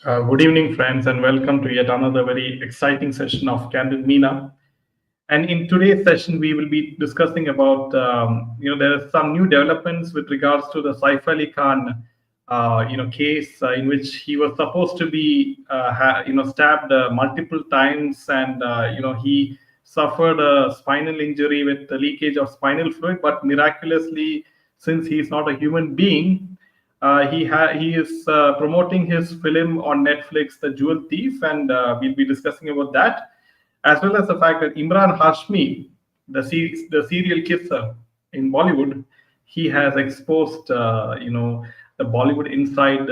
Good evening, friends, and welcome to yet another very exciting session of Candid Meena. And in today's session, we will be discussing about, there are some new developments with regards to the Saif Ali Khan, case in which he was supposed to be, stabbed multiple times, and he suffered a spinal injury with the leakage of spinal fluid. But miraculously, since he is not a human being, he is promoting his film on Netflix, The Jewel Thief, and we'll be discussing about that, as well as the fact that Imran Hashmi, the serial kisser in Bollywood, he has exposed the Bollywood inside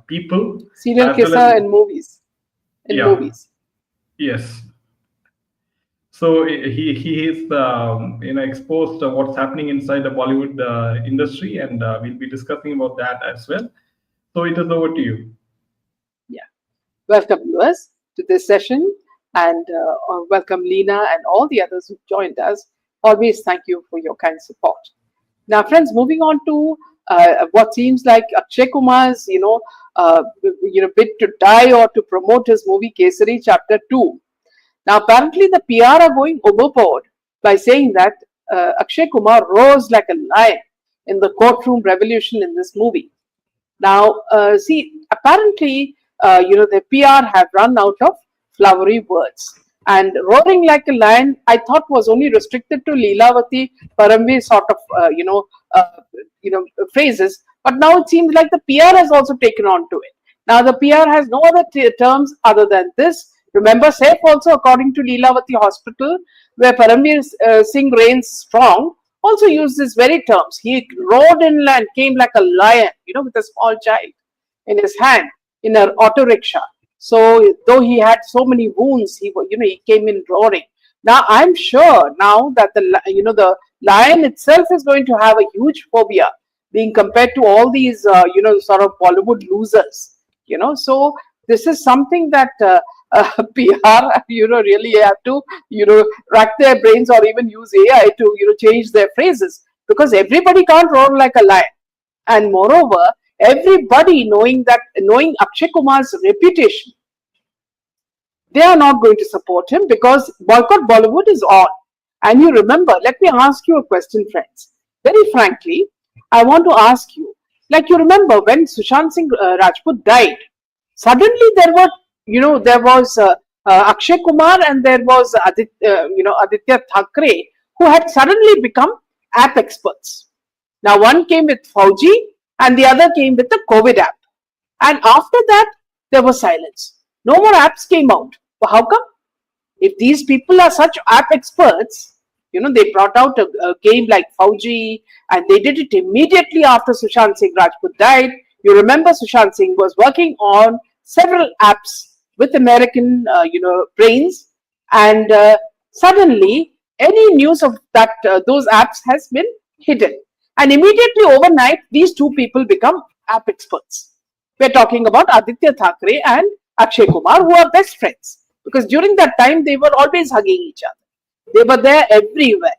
people. Serial as kisser well as, in movies. yeah, yes. So he is exposed what's happening inside the Bollywood industry, and we'll be discussing about that as well. So it is over to you. Yeah. Welcome, viewers, to this session, and welcome Leena and all the others who joined us. Always thank you for your kind support. Now, friends, moving on to what seems like Akshay Kumar's, bid to die or to promote his movie Kesari Chapter 2. Now, apparently, the PR are going overboard by saying that Akshay Kumar rose like a lion in the courtroom revolution in this movie. Now, apparently, the PR have run out of flowery words. And roaring like a lion, I thought was only restricted to Leelavati Paramveer sort of, phrases. But now it seems like the PR has also taken on to it. Now, the PR has no other terms other than this. Remember, Saif also, according to Leelavati Hospital, where Paramveer Singh reigns strong, also used these very terms. He rode in and came like a lion, with a small child in his hand in an auto rickshaw. So, though he had so many wounds, he came in roaring. Now, I'm sure now that the lion itself is going to have a huge phobia, being compared to all these, sort of Bollywood losers. So this is something that PR, really have to, rack their brains or even use AI to, change their phrases, because everybody can't roar like a lion. And moreover, everybody knowing Akshay Kumar's reputation, they are not going to support him because boycott Bollywood is on. And you remember, let me ask you a question, friends. Very frankly, I want to ask you, like you remember when Sushant Singh Rajput died, suddenly there was Akshay Kumar and there was Aditya Thackeray, who had suddenly become app experts. Now one came with Fauji and the other came with the COVID app. And after that, there was silence. No more apps came out. Well, how come? If these people are such app experts, they brought out a game like Fauji, and they did it immediately after Sushant Singh Rajput died. You remember Sushant Singh was working on several apps with American, brains, and suddenly any news of that those apps has been hidden. And immediately overnight, these two people become app experts. We're talking about Aditya Thackeray and Akshay Kumar, who are best friends. Because during that time, they were always hugging each other. They were there everywhere,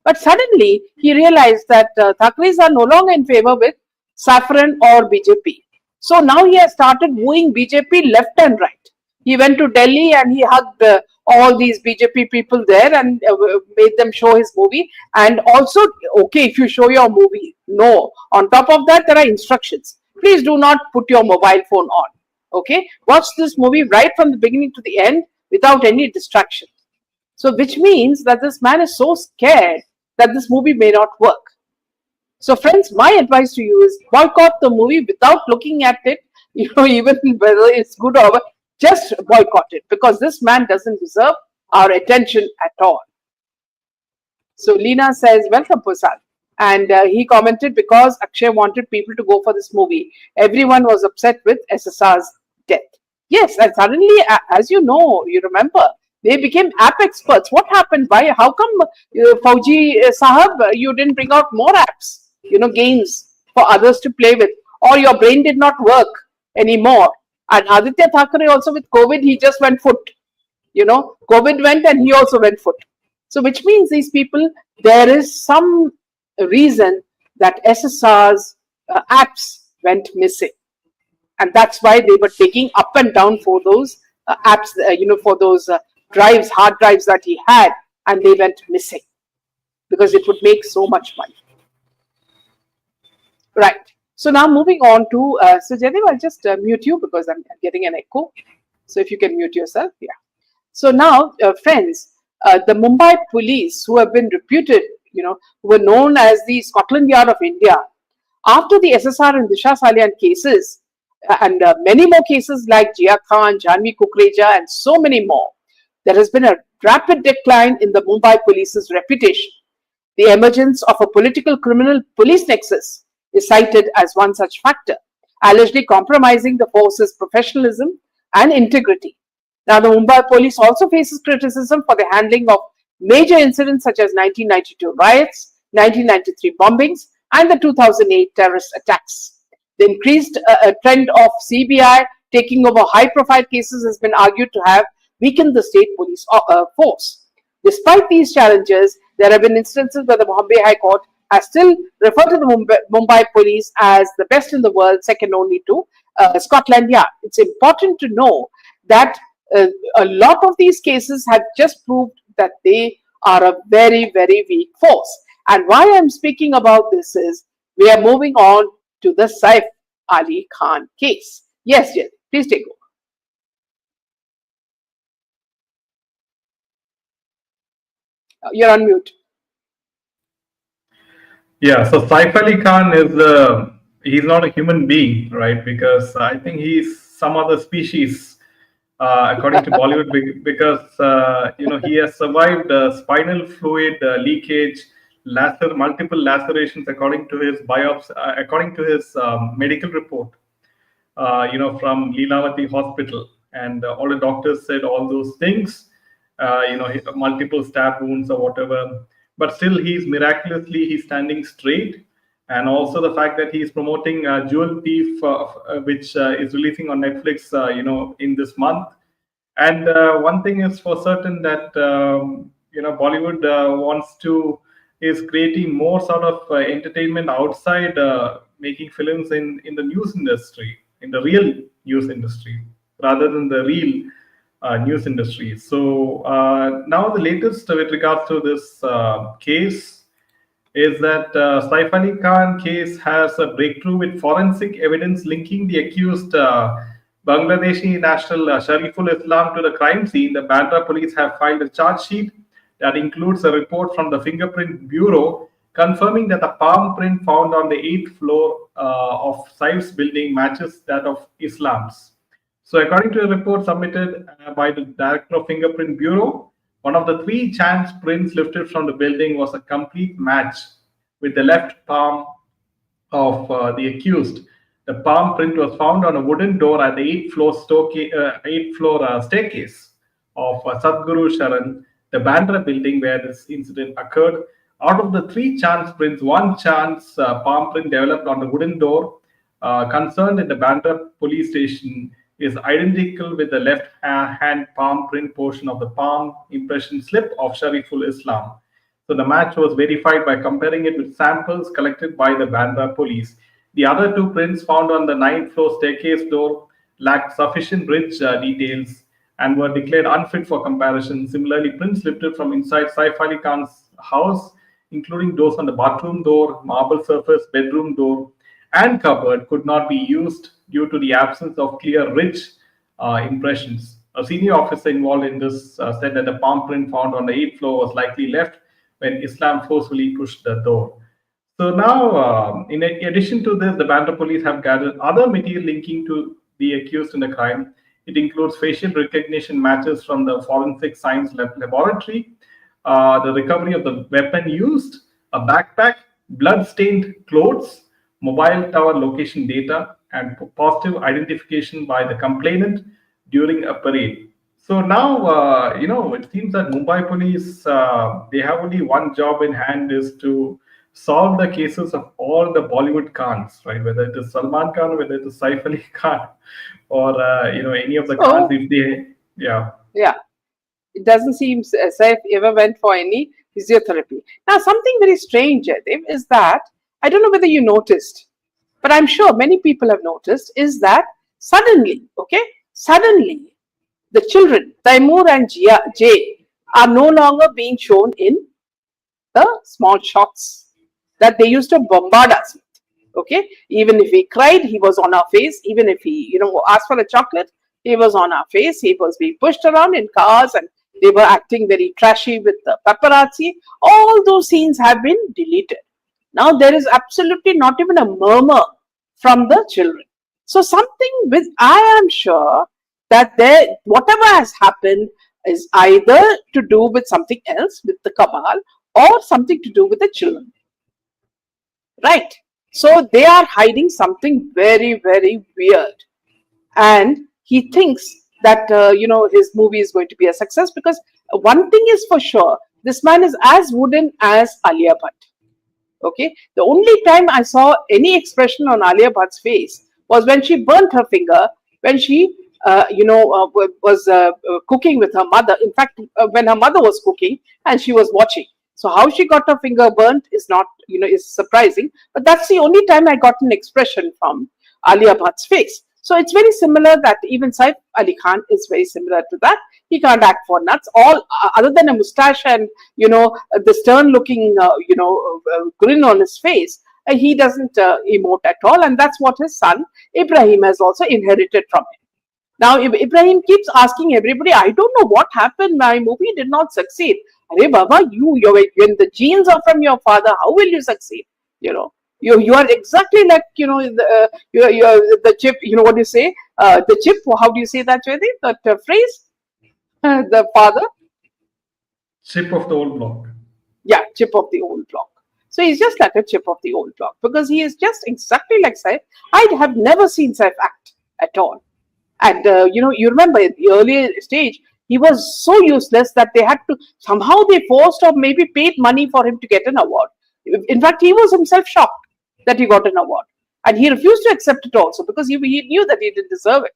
But suddenly, he realized that Thackerays are no longer in favor with Saffron or BJP. So now he has started wooing BJP left and right. He went to Delhi and he hugged all these BJP people there and made them show his movie. And also, okay, if you show your movie, no. On top of that, there are instructions. Please do not put your mobile phone on. Okay, watch this movie right from the beginning to the end without any distraction. So, which means that this man is so scared that this movie may not work. So, friends, my advice to you is boycott the movie without looking at it, even whether it's good or bad, just boycott it, because this man doesn't deserve our attention at all. So, Leena says, welcome, Pusal. And he commented, because Akshay wanted people to go for this movie, everyone was upset with SSR's death. Yes, and suddenly, as you remember, they became app experts. What happened? Why? How come, Fauji Sahab, you didn't bring out more apps, games for others to play with? Or your brain did not work anymore? And Aditya Thackeray also with COVID, he just went foot. COVID went and he also went foot. So which means these people, there is some reason that SSR's apps went missing. and that's why they were taking up and down for those apps, for those drives, hard drives that he had, and they went missing because it would make so much money. Right. So now moving on to, so Jaidev, I'll just mute you because I'm getting an echo. So if you can mute yourself, yeah. So now, friends, the Mumbai police, who have been reputed, who were known as the Scotland Yard of India, after the SSR and Disha Salian cases, and many more cases like Jia Khan, Janvi Kukreja, and so many more, there has been a rapid decline in the Mumbai police's reputation. The emergence of a political criminal police nexus is cited as one such factor, allegedly compromising the force's professionalism and integrity. Now, the Mumbai police also faces criticism for the handling of major incidents such as 1992 riots, 1993 bombings, and the 2008 terrorist attacks. The increased trend of CBI taking over high-profile cases has been argued to have weakened the state police force. Despite these challenges, there have been instances where the Bombay High Court has still referred to the Mumbai police as the best in the world, second only to Scotland Yard. It's important to know that a lot of these cases have just proved that they are a very, very weak force. And why I'm speaking about this is we are moving on to the Saif Ali Khan case. Yes, Jay, please take over. You're on mute. Yeah, so Saif Ali Khan is he's not a human being, right? Because I think he's some other species, according to Bollywood, because he has survived spinal fluid leakage, multiple lacerations, according to his biopsy, according to his medical report, from Leelavati Hospital, and all the doctors said all those things, multiple stab wounds or whatever. But still, he's standing straight, and also the fact that he's promoting Jewel Thief, which is releasing on Netflix, in this month. And one thing is for certain that Bollywood is creating more sort of entertainment outside making films in the news industry, in the real news industry, rather than the real news industry. So now the latest with regards to this case is that Saif Ali Khan case has a breakthrough with forensic evidence linking the accused Bangladeshi national Shariful Islam to the crime scene. The Bandra police have filed a charge sheet that includes a report from the Fingerprint Bureau confirming that the palm print found on the 8th floor of Saif's building matches that of Islam's. So according to a report submitted by the director of Fingerprint Bureau, one of the 3 chance prints lifted from the building was a complete match with the left palm of the accused. The palm print was found on a wooden door at the 8th floor staircase of Sadhguru Sharan, the Bandra building where this incident occurred. Out of the 3 chance prints, 1 chance palm print developed on the wooden door concerned in the Bandra police station is identical with the left hand palm print portion of the palm impression slip of Shariful Islam. So the match was verified by comparing it with samples collected by the Bandra police. The other 2 prints found on the 9th floor staircase door lacked sufficient bridge details and were declared unfit for comparison. Similarly, prints lifted from inside Saif Ali Khan's house, including doors on the bathroom door, marble surface, bedroom door, and cupboard, could not be used due to the absence of clear ridge impressions. A senior officer involved in this said that the palm print found on the 8th floor was likely left when Islam forcefully pushed the door. So now, in addition to this, the Bandra police have gathered other material linking to the accused in the crime. It includes facial recognition matches from the forensic science laboratory, the recovery of the weapon used, a backpack, blood-stained clothes, mobile tower location data, and positive identification by the complainant during a parade. So now, it seems that Mumbai police, they have only one job in hand, is to solve the cases of all the Bollywood Khans, right? Whether it is Salman Khan, whether it is Saif Ali Khan, or any of the Khans, if they, yeah. It doesn't seem Saif ever went for any physiotherapy. Now, something very strange, Jaidev, is that, I don't know whether you noticed, but I'm sure many people have noticed, is that Suddenly, the children, Taimur and Jay, are no longer being shown in the small shots that they used to bombard us with. Okay, even if he cried, he was on our face. Even if he, asked for a chocolate, he was on our face. He was being pushed around in cars, and they were acting very trashy with the paparazzi. All those scenes have been deleted. Now there is absolutely not even a murmur from the children. So something with, I am sure that whatever has happened is either to do with something else, with the cabal, or something to do with the children. Right? So they are hiding something very, very weird. And he thinks that, his movie is going to be a success, because one thing is for sure, this man is as wooden as Alia Bhatt. Okay, the only time I saw any expression on Alia Bhatt's face was when she burnt her finger, when she, was cooking with her mother. In fact, when her mother was cooking and she was watching. So how she got her finger burnt is not, is surprising. But that's the only time I got an expression from Alia Bhatt's face. So it's very similar that even Saif Ali Khan is very similar to that. He can't act for nuts. All other than a mustache and the stern-looking grin on his face, he doesn't emote at all, and that's what his son Ibrahim has also inherited from him. Now Ibrahim keeps asking everybody, "I don't know what happened. My movie did not succeed." Arey Baba, when the genes are from your father, how will you succeed? You are exactly like the chip. What do you say? The chip. How do you say that, Jaydeep? That phrase. The father. Chip of the old block. Yeah, chip of the old block. So he's just like a chip of the old block, because he is just exactly like Saif. I have never seen Saif act at all. And you remember in the earlier stage, he was so useless that they had to somehow they forced or maybe paid money for him to get an award. In fact, he was himself shocked that he got an award, and he refused to accept it also, because he knew that he didn't deserve it.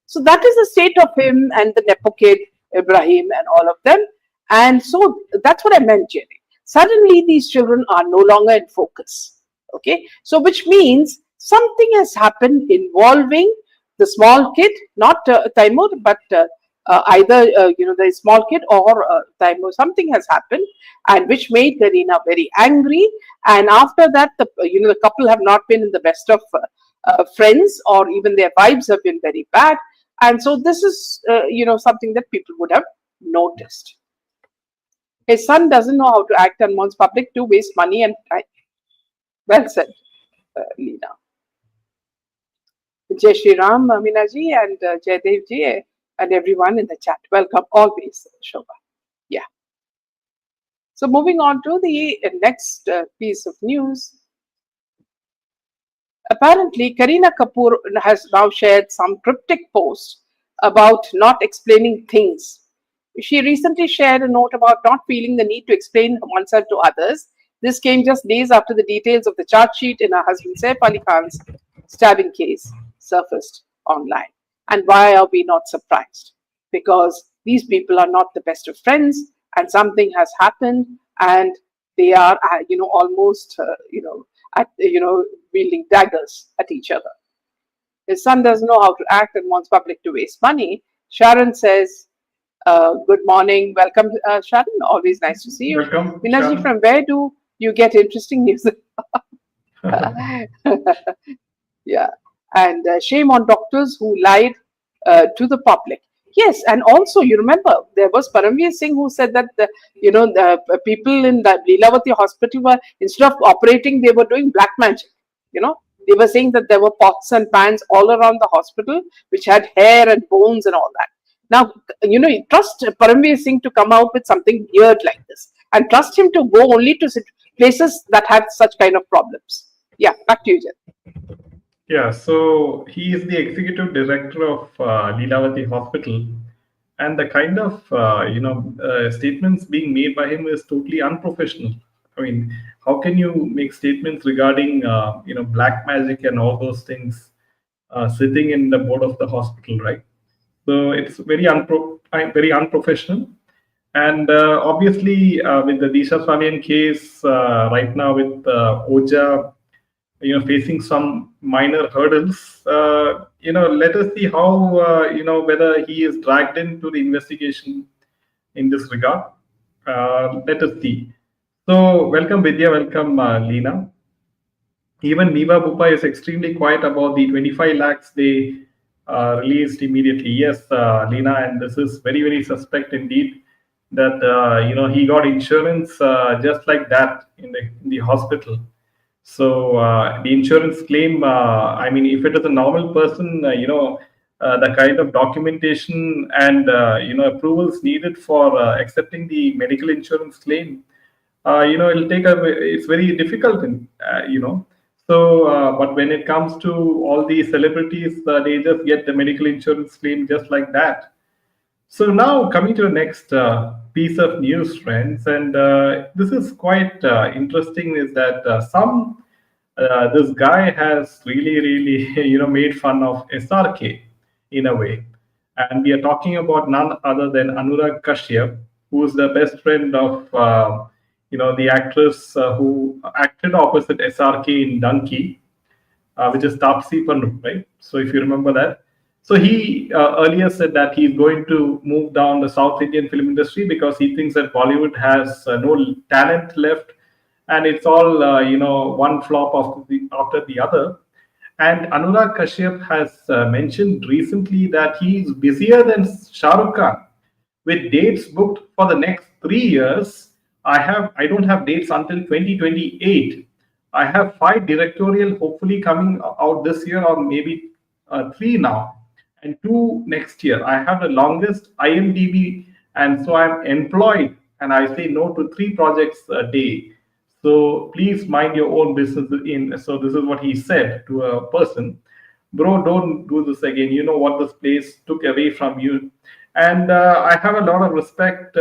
So that is the state of him and the Nepo kid, Ibrahim, and all of them. And so that's what I meant, Jerry. Suddenly, these children are no longer in focus. Okay, so which means something has happened involving the small kid, not Taimur, but either the small kid or Taimur. Something has happened, and which made Kareena very angry. And after that, the couple have not been in the best of friends, or even their vibes have been very bad. And so this is something that people would have noticed. His son doesn't know how to act and wants public to waste money and time. Well said, Leena. Jai Shri Ram, Meena ji, and Jaydev ji, and everyone in the chat. Welcome always, Shobha. Yeah. So moving on to the next piece of news. Apparently, Kareena Kapoor has now shared some cryptic posts about not explaining things. She recently shared a note about not feeling the need to explain oneself to others. This came just days after the details of the charge sheet in her husband Saif Ali Khan's stabbing case surfaced online. And why are we not surprised? Because these people are not the best of friends, and something has happened, and they are, almost, wielding daggers at each other. His son doesn't know how to act and wants public to waste money. Sharon says, good morning. Welcome, Sharon. Always nice to see you. Welcome. Minaji, from where do you get interesting news? Yeah. And shame on doctors who lied to the public. Yes, and also you remember there was Paramveer Singh who said that the people in the Leelavati hospital were, instead of operating, they were doing black magic. They were saying that there were pots and pans all around the hospital which had hair and bones and all that. Now, trust Paramveer Singh to come out with something weird like this, and trust him to go only to places that had such kind of problems. Yeah, back to you, Jen. Yeah, so he is the executive director of Leelavati Hospital, and the kind of statements being made by him is totally unprofessional. I mean, how can you make statements regarding black magic and all those things sitting in the board of the hospital, right? So it's very unprofessional. And obviously, with the Disha Salian case right now with OJA facing some minor hurdles. Let us see how whether he is dragged into the investigation in this regard. Let us see. So, welcome Vidya, welcome Leena. Even Niva Bupa is extremely quiet about the 25 lakhs they released immediately. Yes, Leena, and this is very, very suspect indeed that he got insurance just like that in the hospital. So the insurance claim, I mean, if it is a normal person, the kind of documentation and approvals needed for accepting the medical insurance claim, it'll take it's very difficult, So, but when it comes to all these celebrities, they just get the medical insurance claim just like that. So now coming to the next piece of news, friends, and this is quite interesting. Is that this guy has really, really, made fun of SRK in a way, and we are talking about none other than Anurag Kashyap, who is the best friend of the actress who acted opposite SRK in Donkey, which is Tapsi Pannu, right? So if you remember that. So he earlier said that he's going to move down the South Indian film industry because he thinks that Bollywood has no talent left, and it's all one flop after the other. And Anurag Kashyap has mentioned recently that he's busier than Shah Rukh Khan with dates booked for the next 3 years. I don't have dates until 2028. I have 5 directorial hopefully coming out this year, or maybe 3 now, and 2 next year. I have the longest IMDb, and so I'm employed, and I say no to 3 projects a day. So please mind your own business. So this is what he said to a person. Bro, don't do this again. You know what this place took away from you. And I have a lot of respect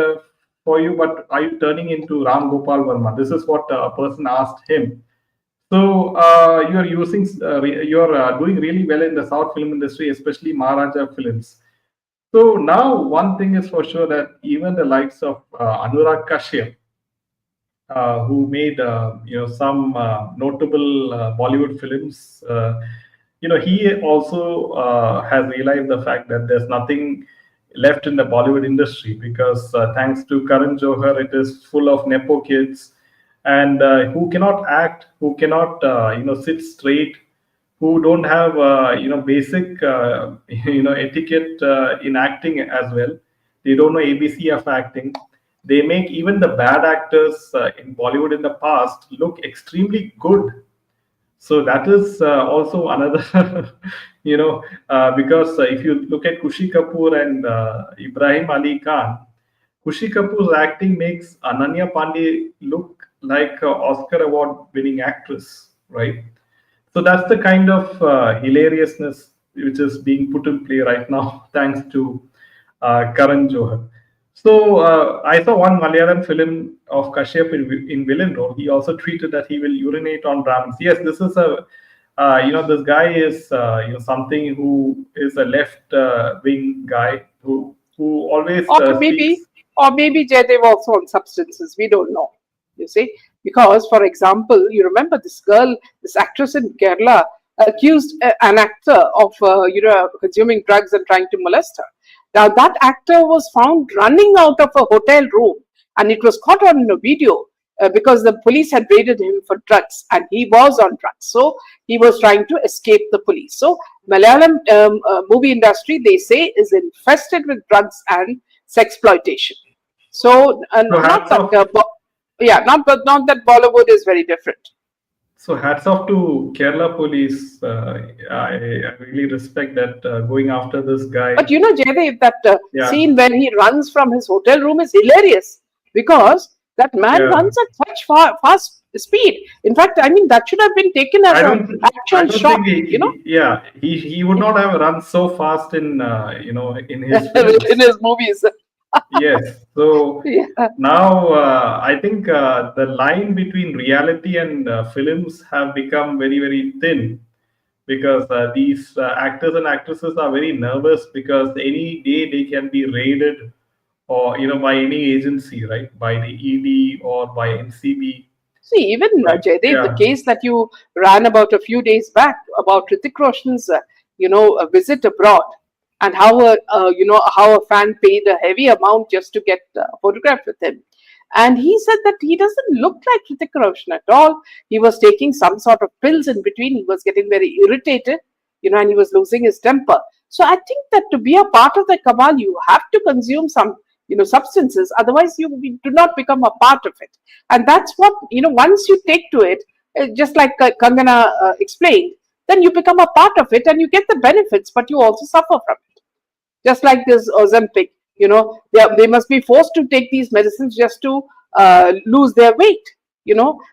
for you, but are you turning into Ram Gopal Verma? This is what a person asked him. So you're doing really well in the South film industry, especially Maharaja films. So now one thing is for sure, that even the likes of Anurag Kashyap, who made some notable Bollywood films, he also has realized the fact that there's nothing left in the Bollywood industry, because thanks to Karan Johar, it is full of nepo kids, and who cannot act, who cannot sit straight, who don't have basic etiquette in acting as well. They don't know ABC of acting. They make even the bad actors in Bollywood in the past look extremely good. So that is also another, because if you look at Kushi Kapoor and Ibrahim Ali Khan, Kushi Kapoor's acting makes Ananya Pandey look like an Oscar award winning actress, right? So that's the kind of hilariousness which is being put in play right now, thanks to Karan Johar. So I saw one Malayalam film of Kashyap in villain role. He also tweeted that he will urinate on Brahmins. Yes, this is this guy is something who is a left wing guy who always or maybe Jaydev also on substances. We don't know. You see, because for example, you remember this girl, this actress in Kerala accused an actor of consuming drugs and trying to molest her. Now that actor was found running out of a hotel room, and it was caught on a video because the police had raided him for drugs, and he was on drugs. So he was trying to escape the police. So Malayalam movie industry, they say, is infested with drugs and sexploitation. So not that Bollywood is very different. So hats off to Kerala police. I really respect that going after this guy. But Jaydev, that scene when he runs from his hotel room is hilarious, because that man runs at such fast speed. In fact, I mean, that should have been taken as an action shot. He would not have run so fast in in his in his movies. Yes. So now I think the line between reality and films have become very, very thin, because these actors and actresses are very nervous, because any day they can be raided, or by any agency, right, by the ED or by NCB. See, even Jaydev, the case that you ran about a few days back about Hrithik Roshan's, a visit abroad, and how a fan paid a heavy amount just to get photographed with him. And he said that he doesn't look like Hrithik Roshan at all. He was taking some sort of pills in between. He was getting very irritated, and he was losing his temper. So I think that to be a part of the cabal, you have to consume some, substances. Otherwise, you do not become a part of it. And that's what, once you take to it, just like Kangana explained, then you become a part of it and you get the benefits, but you also suffer from it. Just like this Ozempic, they must be forced to take these medicines just to lose their weight,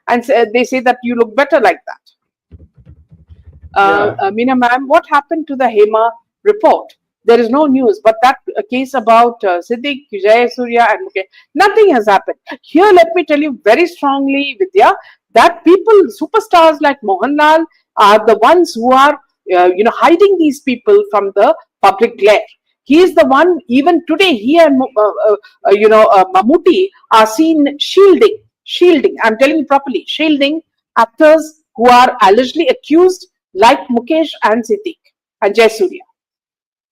and they say that you look better like that. Meena ma'am, what happened to the Hema report? There is no news, but that case about Siddiq, Jayasuriya and Mukesh, nothing has happened. Here, let me tell you very strongly, Vidya, that people, superstars like Mohanlal, are the ones who are, hiding these people from the public glare. He is the one, even today, he and, Mammootty are seen shielding, I'm telling you properly, shielding actors who are allegedly accused like Mukesh and Siddiq and Jayasuriya.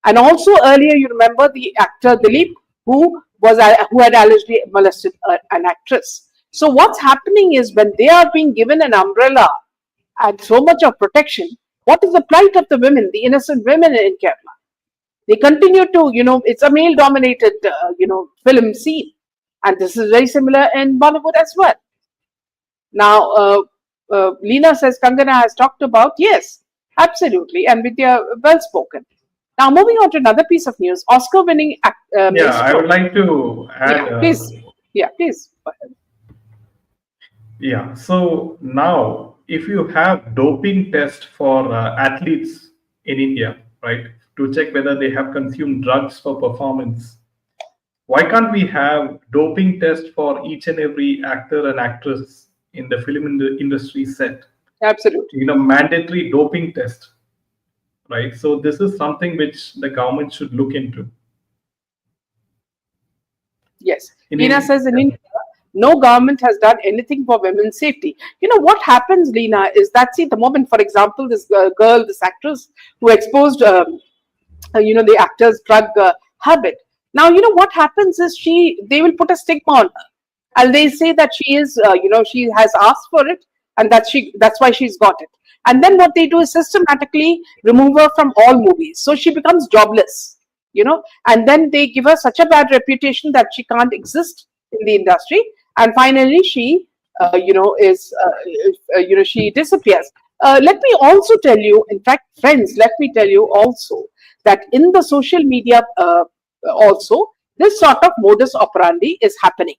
And also earlier, you remember the actor Dilip, who had allegedly molested an actress. So what's happening is when they are being given an umbrella and so much of protection, what is the plight of the women, the innocent women in Kerala? They continue to, it's a male-dominated, film scene. And this is very similar in Bollywood as well. Now, Leena says Kangana has talked about, yes, absolutely. And Vidya, well spoken. Now, moving on to another piece of news, Oscar-winning I would like to add. Please. Yeah, so now if you have doping test for athletes in India, right, to check whether they have consumed drugs for performance, why can't we have doping test for each and every actor and actress in the film industry set? Absolutely. Mandatory doping test. Right. So this is something which the government should look into. Yes. Leena says in India, no government has done anything for women's safety. What happens, Leena, is that, see, the moment, for example, this girl, this actress who exposed, the actor's drug habit. Now, what happens is they will put a stigma on her. And they say that she is, she has asked for it and that's why she's got it. And then what they do is systematically remove her from all movies. So she becomes jobless, and then they give her such a bad reputation that she can't exist in the industry. And finally, she, she disappears. Let me also tell you, in fact, friends, let me tell you also that in the social media also, this sort of modus operandi is happening.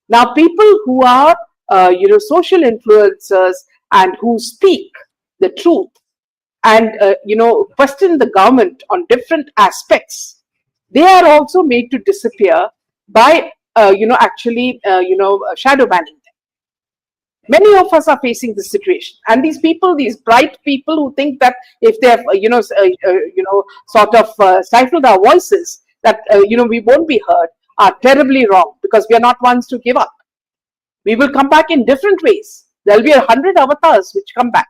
Now, people who are, social influencers and who speak the truth and question the government on different aspects, they are also made to disappear by shadow banning them. Many of us are facing this situation, and these people, these bright people who think that if they have stifled our voices, that we won't be heard, are terribly wrong, because we are not ones to give up. We will come back in different ways. There will be 100 avatars which come back.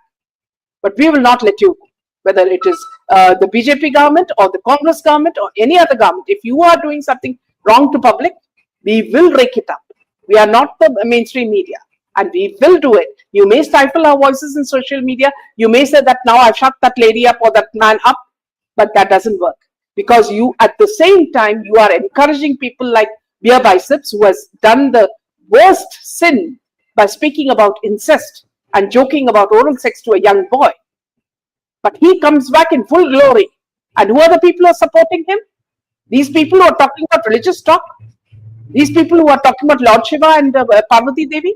But we will not let you go, whether it is the BJP government or the Congress government or any other government. If you are doing something wrong to public, we will rake it up. We are not the mainstream media, and we will do it. You may stifle our voices in social media. You may say that now I've shut that lady up or that man up, but that doesn't work. Because you, at the same time, you are encouraging people like Beer Biceps, who has done the worst sin by speaking about incest and joking about oral sex to a young boy. But he comes back in full glory. And who are the people who are supporting him? These people who are talking about religious talk? These people who are talking about Lord Shiva and Parvati Devi?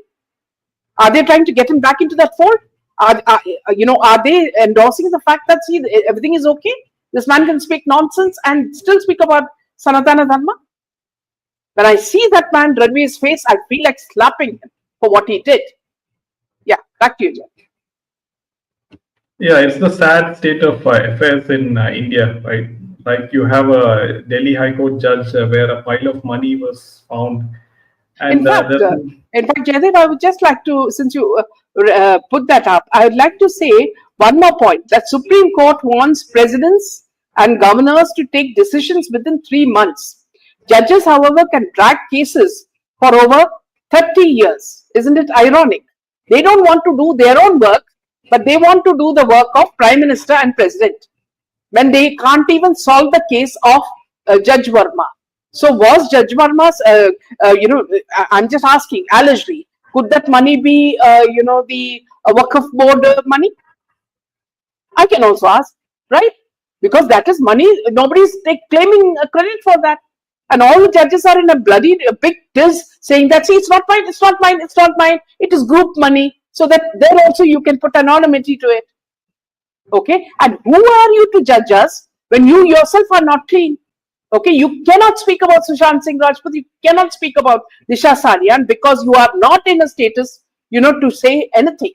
Are they trying to get him back into that fold? Are they endorsing the fact that, see, everything is okay? This man can speak nonsense and still speak about Sanatana Dharma? When I see that man, Ranveer's face, I feel like slapping him for what he did. Yeah, back to you, Jack. Yeah, it's the sad state of affairs in India, right? Like you have a Delhi High Court judge where a pile of money was found And In fact, Jaidev, I would just like to, since you put that up, I would like to say one more point, that Supreme Court wants presidents and governors to take decisions within 3 months. Judges, however, can drag cases for over 30 years. Isn't it ironic? They don't want to do their own work, but they want to do the work of Prime Minister and President, when they can't even solve the case of Judge Verma. So was Judge Verma's, I'm just asking, allegedly, could that money be, the Waqf board money? I can also ask, right? Because that is money, nobody's claiming credit for that. And all the judges are in a bloody big diss saying that, see, it's not mine, it's not mine, it's not mine, it is group money. So that there also you can put anonymity to it. Okay? And who are you to judge us when you yourself are not clean? Okay? You cannot speak about Sushant Singh Rajput, you cannot speak about Disha Sarian because you are not in a status, to say anything.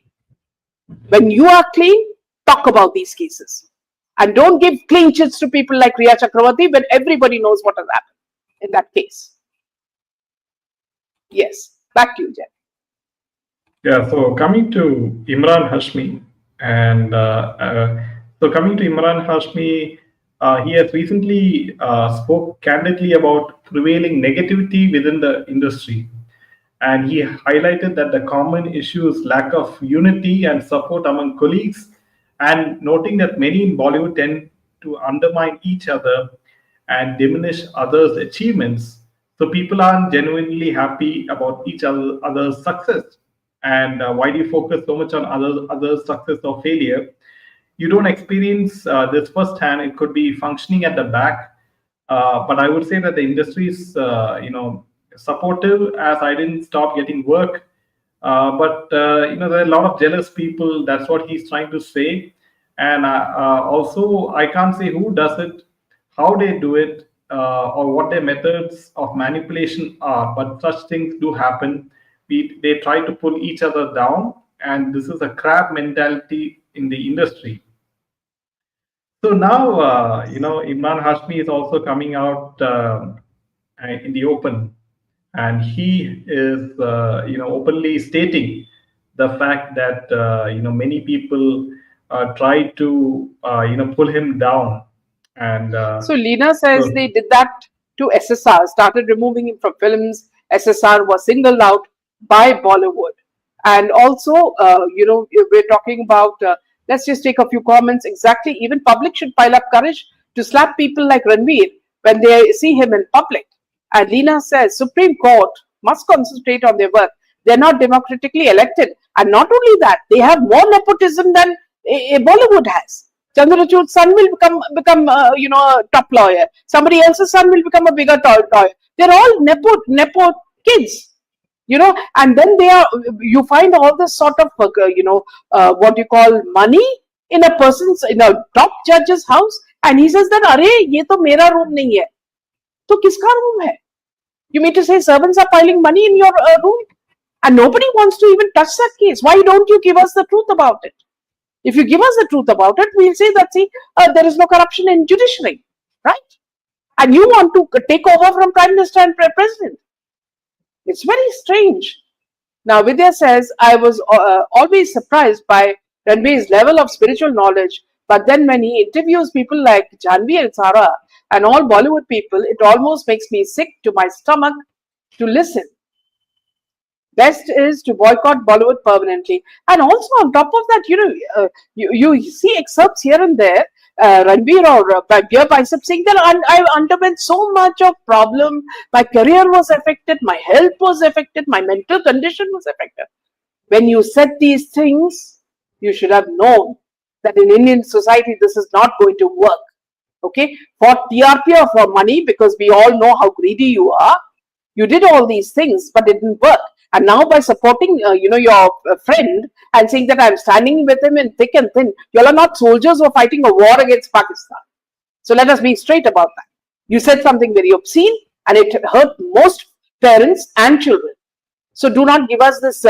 When you are clean, talk about these cases. And don't give clean chits to people like Riya Chakravarti when everybody knows what has happened in that case. Yes, back to you, Jen. Yeah, so coming to Emraan Hashmi, and he has recently spoke candidly about prevailing negativity within the industry. And he highlighted that the common issue is lack of unity and support among colleagues, and noting that many in Bollywood tend to undermine each other and diminish others' achievements. So people aren't genuinely happy about each other's success. And why do you focus so much on others' success or failure? You don't experience this firsthand. It could be functioning at the back, but I would say that the industry is, supportive, as I didn't stop getting work. But there are a lot of jealous people. That's what he's trying to say. And also, I can't say who does it, how they do it, or what their methods of manipulation are. But such things do happen. They try to pull each other down, and this is a crab mentality in the industry. So now, Emraan Hashmi is also coming out in the open, and he is, openly stating the fact that many people try to pull him down. And so Leena says they did that to SSR, started removing him from films. SSR was singled out by Bollywood, and also we're talking about. Let's just take a few comments. Exactly, even public should pile up courage to slap people like Ranveer when they see him in public. And Leena says Supreme Court must concentrate on their work. They're not democratically elected, and not only that, they have more nepotism than Bollywood has. Chandrachud's son will become a top lawyer. Somebody else's son will become a bigger lawyer. They're all nepo kids, and then you find all this sort of what you call money in a top judge's house, and he says that अरे ये तो मेरा room नहीं है, तो किसका room है? You mean to say servants are piling money in your room, and nobody wants to even touch that case? Why don't you give us the truth about it? If you give us the truth about it, we'll say that, see, there is no corruption in judiciary, right? And you want to take over from Prime Minister and President. It's very strange. Now, Vidya says, I was always surprised by Ranveer's level of spiritual knowledge, but then when he interviews people like Janvi and Sara and all Bollywood people, it almost makes me sick to my stomach to listen. Best is to boycott Bollywood permanently. And also on top of that, you see excerpts here and there, Ranveer or Beer Bicep saying that I underwent so much of problem, my career was affected, my health was affected, my mental condition was affected. When you said these things, you should have known that in Indian society, this is not going to work. Okay? For TRP or for money, because we all know how greedy you are, you did all these things, but it didn't work. And now by supporting, your friend and saying that I'm standing with him in thick and thin, you all are not soldiers who are fighting a war against Pakistan. So let us be straight about that. You said something very obscene and it hurt most parents and children. So do not give us this,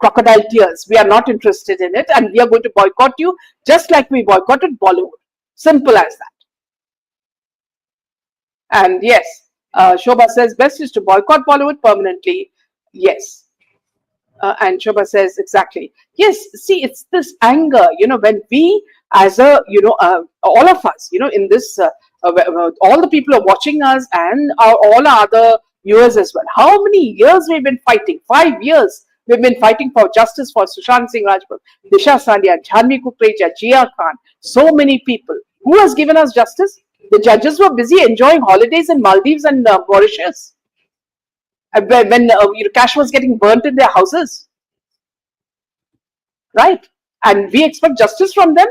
crocodile tears. We are not interested in it, and we are going to boycott you just like we boycotted Bollywood. Simple as that. And yes, Shobha says, best is to boycott Bollywood permanently. Yes. And Shobha says, exactly. Yes, see, it's this anger, when we as all of us, in this, all the people are watching us and all our other viewers as well. How many years we've been fighting? 5 years. We've been fighting for justice for Sushant Singh Rajput, Disha Salia, Jhanvi Kukreja, Jia Khan, so many people. Who has given us justice? The judges were busy enjoying holidays in Maldives and Mauritius. When cash was getting burnt in their houses. Right? And we expect justice from them?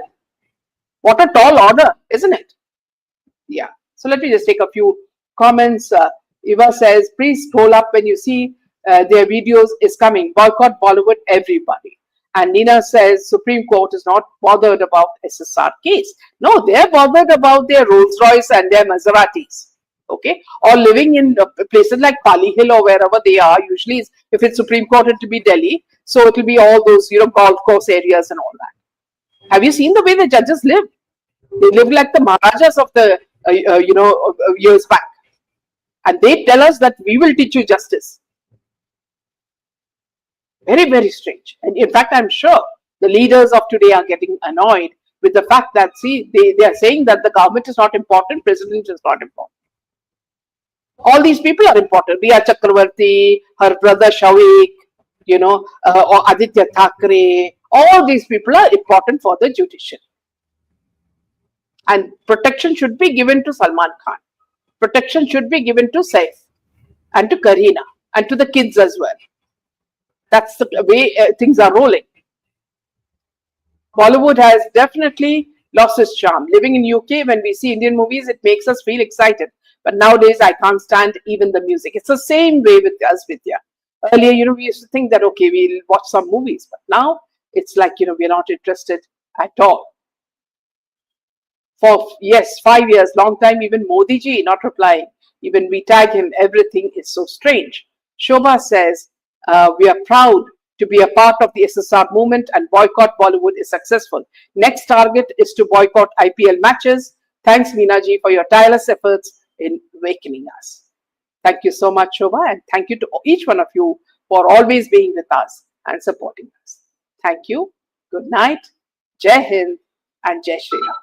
What a tall order, isn't it? Yeah. So let me just take a few comments. Eva says, please scroll up when you see their videos is coming. Boycott Bollywood, everybody. And Nina says, Supreme Court is not bothered about SSR case. No, they're bothered about their Rolls Royce and their Maseratis. Okay, or living in places like Pali Hill or wherever they are. Usually, if it's Supreme Court, it will be Delhi. So it will be all those, golf course areas and all that. Have you seen the way the judges live? They live like the Maharajas of the, years back. And they tell us that we will teach you justice. Very, very strange. And in fact, I'm sure the leaders of today are getting annoyed with the fact that, see, they are saying that the government is not important, president is not important. All these people are important. Riya Chakravarti, her brother Shawik, or Aditya Thackeray, all these people are important for the judiciary. And protection should be given to Salman Khan. Protection should be given to Saif and to Kareena and to the kids as well. That's the way things are rolling. Bollywood has definitely lost its charm. Living in UK, when we see Indian movies, it makes us feel excited. But nowadays, I can't stand even the music. It's the same way with us, Vidya. Earlier, we used to think that, okay, we'll watch some movies. But now, it's like, we're not interested at all. For, yes, 5 years, long time, even Modi ji not replying. Even we tag him, everything is so strange. Shobha says, we are proud to be a part of the SSR movement and boycott Bollywood is successful. Next target is to boycott IPL matches. Thanks, Meena ji, for your tireless efforts in awakening us. Thank you so much, Shobha, and thank you to each one of you for always being with us and supporting us. Thank you. Good night. Jai Hind and Jai Shri Ram.